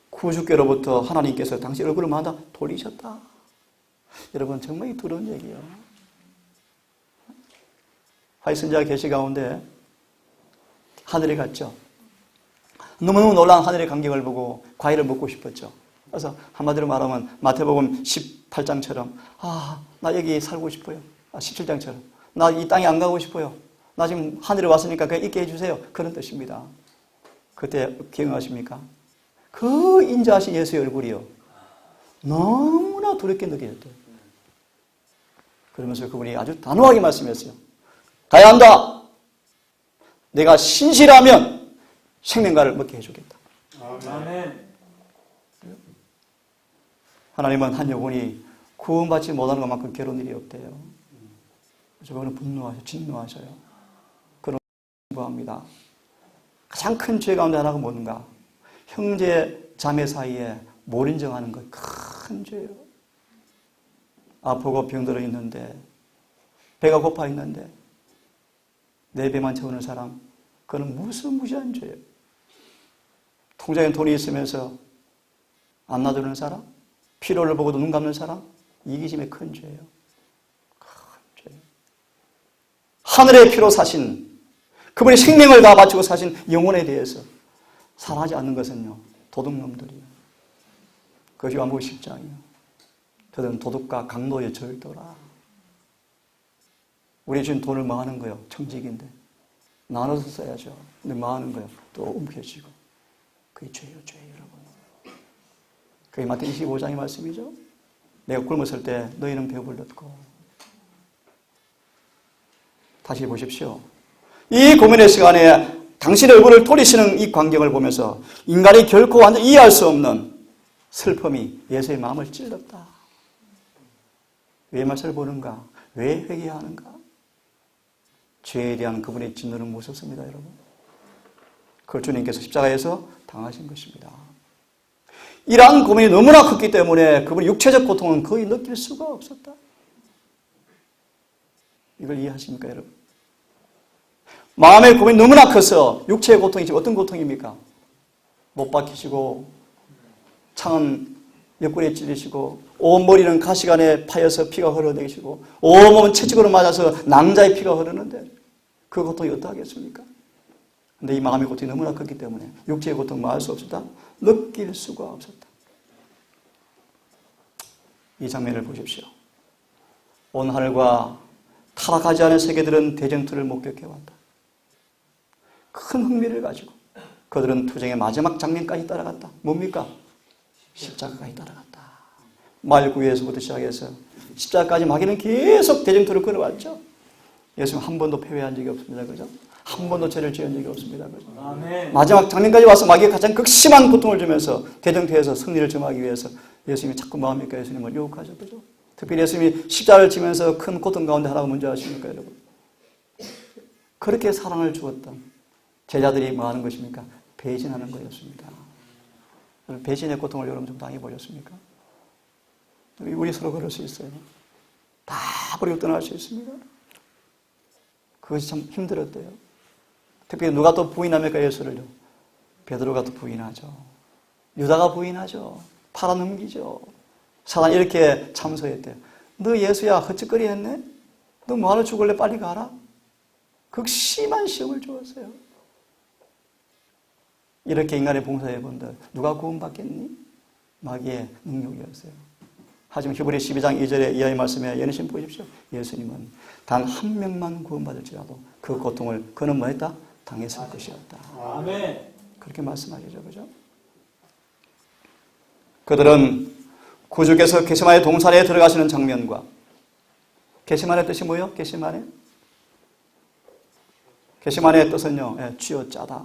구주께로부터 하나님께서 당신 얼굴을 마다 돌리셨다. 여러분 정말 두려운 얘기예요. 화이선지가 계시 가운데 하늘에 갔죠. 너무너무 놀라운 하늘의 광경을 보고 과일을 먹고 싶었죠. 그래서 한마디로 말하면 마태복음 18장처럼 나 여기 살고 싶어요. 17장처럼 나 이 땅에 안 가고 싶어요. 나 지금 하늘에 왔으니까 그냥 있게 해주세요. 그런 뜻입니다. 그때 기억나십니까? 그 인자하신 예수의 얼굴이요. 너무나 두렵게 느껴졌대요. 그러면서 그분이 아주 단호하게 말씀했어요. 가야 한다. 내가 신실하면 생명과를 먹게 해주겠다. 아멘. 하나님은 한 영혼이 구원받지 못하는 것만큼 괴로운 일이 없대요. 그거는 분노하셔요. 진노하셔요. 그런 분노합니다. 가장 큰 죄 가운데 하나가 뭔가? 형제 자매 사이에 몰인정하는 것. 큰 죄예요. 아프고 병들어 있는데 배가 고파 있는데 내 배만 채우는 사람, 그건 무시한 죄예요. 통장에 돈이 있으면서 안 놔주는 사람, 필요를 보고도 눈 감는 사람, 이기심의 큰 죄예요. 큰 죄예요. 하늘의 피로 사신 그분이 생명을 다 바치고 사신 영혼에 대해서 사랑하지 않는 것은요, 도둑놈들이에요. 그것이 요한복음 10장이에요. 그들은 도둑과 강도의 절도라. 우리 지금 돈을 뭐 하는 거예요? 청직인데. 나눠서 써야죠. 근데 뭐 하는 거예요? 또 움켜쥐고. 그게 죄예요, 죄예요, 여러분. 그게 마태복음 25장의 말씀이죠. 내가 굶었을 때 너희는 배불렀고. 다시 보십시오. 이 고민의 시간에 당신의 얼굴을 돌리시는 이 광경을 보면서 인간이 결코 완전히 이해할 수 없는 슬픔이 예수의 마음을 찔렀다. 왜 말씀을 보는가? 왜 회개하는가? 죄에 대한 그분의 진노는 무섭습니다, 여러분. 그걸 주님께서 십자가에서 당하신 것입니다. 이러한 고민이 너무나 컸기 때문에 그분의 육체적 고통은 거의 느낄 수가 없었다. 이걸 이해하십니까, 여러분? 마음의 고민이 너무나 커서 육체의 고통이 지금 어떤 고통입니까? 못 박히시고 창은 옆구리에 찔리시고 온 머리는 가시관에 파여서 피가 흘러내리시고 온몸은 채찍으로 맞아서 낭자의 피가 흐르는데 그 고통이 어떠하겠습니까? 근데 이 마음의 고통이 너무나 컸기 때문에 육체의 고통 말할 수 없었다. 느낄 수가 없었다. 이 장면을 보십시오. 온 하늘과 타락하지 않은 세계들은 대쟁투를 목격해왔다. 큰 흥미를 가지고 그들은 투쟁의 마지막 장면까지 따라갔다. 뭡니까? 십자가까지 따라갔다. 말구에서부터 시작해서 십자가까지 마귀는 계속 대쟁투를 끌어왔죠. 예수는 한 번도 패배한 적이 없습니다. 그죠? 한 번도 죄를 지은 적이 없습니다. 그죠? 아멘. 마지막 장면까지 와서 마귀가 가장 극심한 고통을 주면서 대쟁투에서 승리를 점하기 위해서 예수님이 자꾸 마음입니까? 예수님을 유혹하죠. 그죠? 특별히 예수님이 십자가를 지면서 큰 고통 가운데 하나가 뭔지 아십니까, 여러분? 그렇게 사랑을 주었던 제자들이 뭐 하는 것입니까? 배신하는 거였습니다. 배신의 고통을 여러분 좀 당해보셨습니까? 우리 서로 그럴 수 있어요. 다 버리고 떠날 수 있습니다. 그것이 참 힘들었대요. 특별히 누가 또 부인합니까, 예수를요? 베드로가 또 부인하죠. 유다가 부인하죠. 팔아넘기죠. 사단이 이렇게 참소했대요. 너 예수야, 헛짓거리 했네? 너 뭐하러 죽을래? 빨리 가라. 극심한 시험을 주었어요. 이렇게 인간의 봉사해 본들 누가 구원받겠니? 마귀의 능력이었어요. 하지만 히브리 12장 2절의 이하의 말씀에 예수님 보십시오. 예수님은 단 한 명만 구원받을지라도 그 고통을 그는 뭐했다? 당했을 것이었다. 아멘. 그렇게 말씀하시죠. 그죠? 그들은 구주께서 겟세마네 동산에 들어가시는 장면과, 겟세마네 뜻이 뭐예요? 겟세마네? 겟세마네의 뜻은요, 쥐어짜다.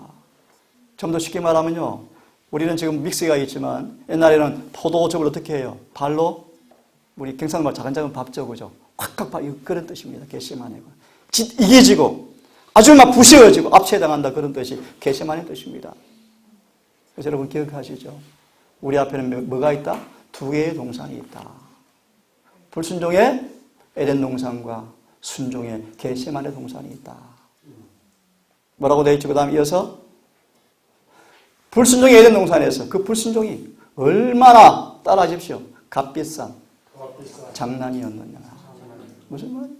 좀 더 쉽게 말하면요, 우리는 지금 믹스가 있지만 옛날에는 포도즙을 어떻게 해요? 발로, 우리 경상말 작은 밥 저그죠. 콱콱 밥, 그런 뜻입니다. 겟세마네가. 이기지고 아주 막 부시어지고 압제당한다, 그런 뜻이 겟세마네 뜻입니다. 그래서 여러분 기억하시죠? 우리 앞에는 뭐가 있다? 두 개의 동산이 있다. 불순종의 에덴 동산과 순종의 겟세마네 동산이 있다. 뭐라고 되어 있죠? 그 다음 이어서 불순종의 에덴 동산에서 그 불순종이 얼마나, 따라하십시오, 값비싼 장난이었느냐. 무슨 말이에요?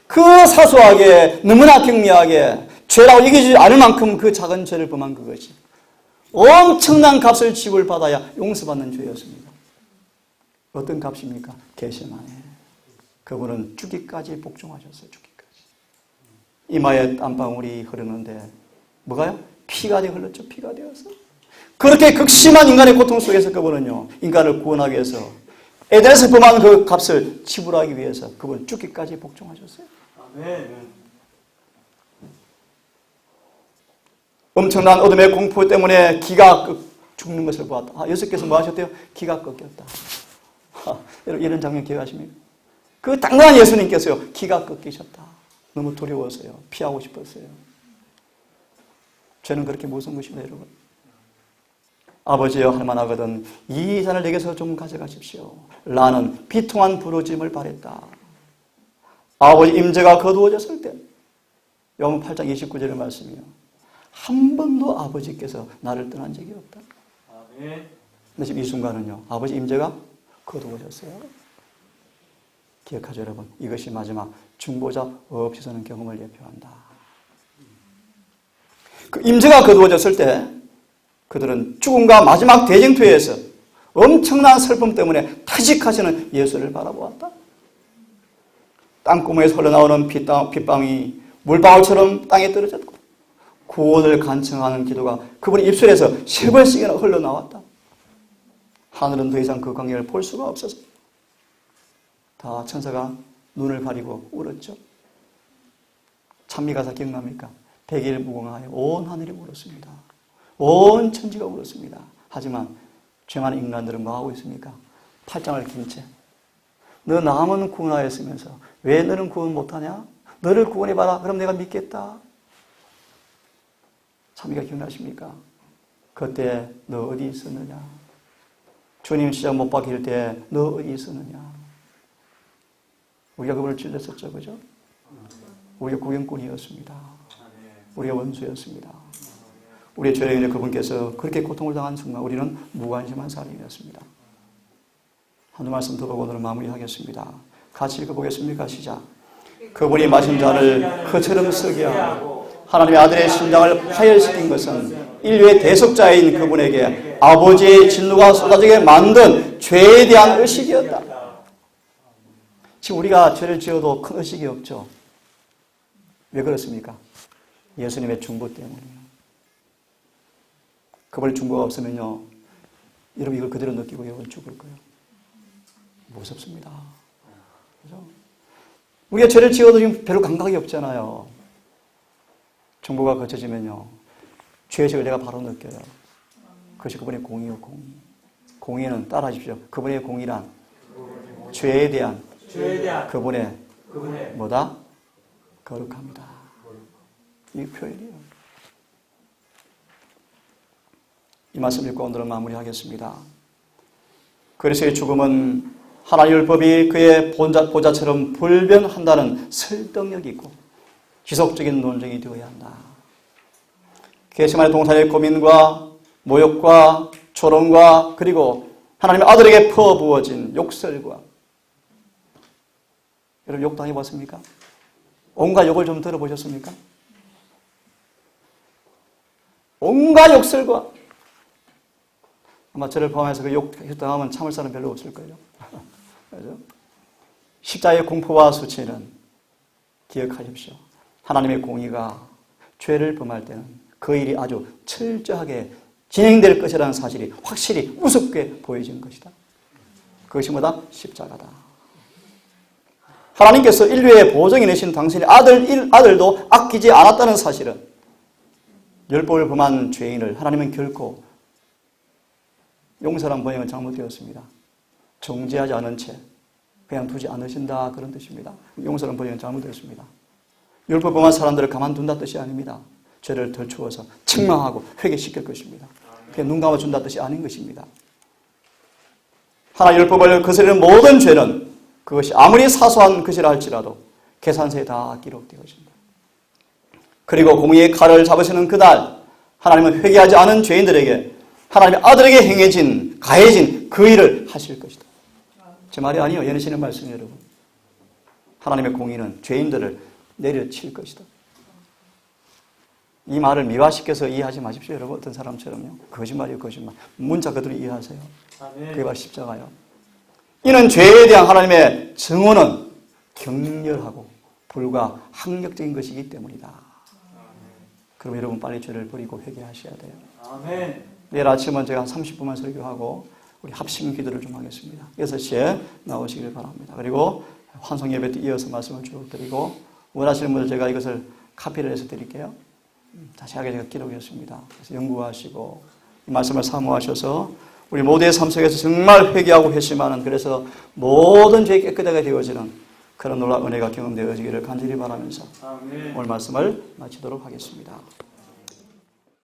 그 사소하게, 너무나 경미하게 죄라고 이기지 않을 만큼 그 작은 죄를 범한 그것이 엄청난 값을 지불 받아야 용서받는 죄였습니다. 어떤 값입니까? 겟세마네. 그분은 죽기까지 복종하셨어요. 죽기까지. 이마에 땀방울이 흐르는데 뭐가요? 피가 되어 흘렀죠. 피가 되어서. 그렇게 극심한 인간의 고통 속에서 그분은요, 인간을 구원하기 위해서 에덴에서 범한 그 값을 지불하기 위해서 그분은 죽기까지 복종하셨어요. 아멘. 엄청난 어둠의 공포 때문에 기가 죽는 것을 보았다. 예수께서 뭐 하셨대요? 기가 꺾였다. 여러분 이런 장면 기억하십니까? 그 당당한 예수님께서요, 기가 꺾이셨다. 너무 두려워서요. 피하고 싶었어요. 죄는 그렇게 무서운 것입니다, 여러분. 아버지여, 할만하거든 이 잔을 내게서 좀 가져가십시오. 나는 비통한 부르짖음을 바랬다. 아버지 임재가 거두어졌을 때, 요한 8장 29절의 말씀이요, 한 번도 아버지께서 나를 떠난 적이 없다. 아멘. 근데 지금 이 순간은요, 아버지 임재가 거두어졌어요. 기억하죠, 여러분? 이것이 마지막 중보자 없이서는 경험을 예표한다. 그 임재가 거두어졌을 때 그들은 죽음과 마지막 대쟁투에서 엄청난 슬픔 때문에 타직하시는 예수를 바라보았다. 땅구멍에서 흘러나오는 빗방이 물방울처럼 땅에 떨어졌고, 구원을 간청하는 기도가 그분의 입술에서 3번씩이나 흘러나왔다. 하늘은 더 이상 그 광경을 볼 수가 없어서 다 천사가 눈을 가리고 울었죠. 찬미가사 기억납니까? 백일 무궁하여 온 하늘이 울었습니다. 온 천지가 울었습니다. 하지만 죄 많은 인간들은 뭐하고 있습니까? 팔짱을 낀 채. 너 남은 구원하였으면서 왜 너는 구원 못하냐? 너를 구원해봐라. 그럼 내가 믿겠다. 찬미가 기억나십니까? 그때 너 어디 있었느냐? 주님 시작 못 박힐 때 너 어디 있었느냐? 우리가 그분을 찔렀었죠, 그죠? 우리가 구경꾼이었습니다. 우리가 원수였습니다. 우리의 죄로 인해 그분께서 그렇게 고통을 당한 순간 우리는 무관심한 사람이었습니다. 한두 말씀 더 보고 오늘 마무리하겠습니다. 같이 읽어보겠습니까? 시작. 그분이 마신 잔을 그처럼 쓰게 하고 하나님의 아들의 심장을 파열시킨 것은 인류의 대속자인 그분에게 아버지의 진노가 쏟아지게 만든 죄에 대한 의식이었다. 지금 우리가 죄를 지어도 큰 의식이 없죠. 왜 그렇습니까? 예수님의 중보 때문이에요. 그분의 중보가 없으면요, 여러분 이걸 그대로 느끼고 여러분 죽을 거예요. 무섭습니다. 그죠? 우리가 죄를 지어도 지금 별로 감각이 없잖아요. 중보가 거쳐지면요, 죄의식을 내가 바로 느껴요. 그것이 그분의 공의요, 공의. 공의는 따라하십시오. 그분의 공의란 죄에 대한 그분의 뭐다? 거룩합니다. 이 표현이에요. 이 말씀 읽고 오늘은 마무리하겠습니다. 그리스도의 죽음은 하나님 율법이 그의 보좌처럼 불변한다는 설득력이 있고 지속적인 논쟁이 되어야 한다. 겟세마네 동산의 고민과 모욕과 조롱과 그리고 하나님의 아들에게 퍼부어진 욕설과, 여러분 욕 당해봤습니까? 온갖 욕을 좀 들어보셨습니까? 온갖 욕설과, 아마 저를 포함해서 그 욕 당하면 참을 사람 별로 없을 거예요. 그렇죠? 십자가의 공포와 수치는 기억하십시오. 하나님의 공의가 죄를 범할 때는 그 일이 아주 철저하게 진행될 것이라는 사실이 확실히 우습게 보여진 것이다. 그것이 뭐다? 십자가다. 하나님께서 인류의 보정이 내신 당신의 아들도 아끼지 않았다는 사실은 율법을 범한 죄인을 하나님은 결코 용서란 번역은 잘못되었습니다. 정죄하지 않은 채 그냥 두지 않으신다 그런 뜻입니다. 용서란 번역은 잘못되었습니다. 율법 범한 사람들을 가만둔다 뜻이 아닙니다. 죄를 덜추어서 책망하고 회개시킬 것입니다. 그냥 눈 감아준다 뜻이 아닌 것입니다. 하나님 율법을 거스르는 모든 죄는 그것이 아무리 사소한 것이라 할지라도 계산서에 다 기록되어진다. 그리고 공의의 칼을 잡으시는 그날 하나님은 회개하지 않은 죄인들에게 하나님의 아들에게 가해진 그 일을 하실 것이다. 제 말이 아니에요. 예언하시는 말씀이에요, 여러분. 하나님의 공의는 죄인들을 내려칠 것이다. 이 말을 미화시켜서 이해하지 마십시오, 여러분. 어떤 사람처럼요. 거짓말이에요, 거짓말. 문자 그대로 이해하세요. 그게 바로 십자가요. 이는 죄에 대한 하나님의 증오는 격렬하고 불과 학력적인 것이기 때문이다. 그럼 여러분 빨리 죄를 버리고 회개하셔야 돼요. 아멘. 내일 아침은 제가 한 30분만 설교하고 우리 합심 기도를 좀 하겠습니다. 6시에 나오시길 바랍니다. 그리고 환송 예배 때 이어서 말씀을 쭉 드리고 원하시는 분들 제가 이것을 카피를 해서 드릴게요. 자세하게 제가 기록했습니다. 그래서 연구하시고 이 말씀을 사모하셔서 우리 모두의 삶 속에서 정말 회개하고 회심하는 그래서 모든 죄 깨끗하게 되어지는 그런 놀라운 은혜가 경험되어지기를 간절히 바라면서 아멘. 오늘 말씀을 마치도록 하겠습니다.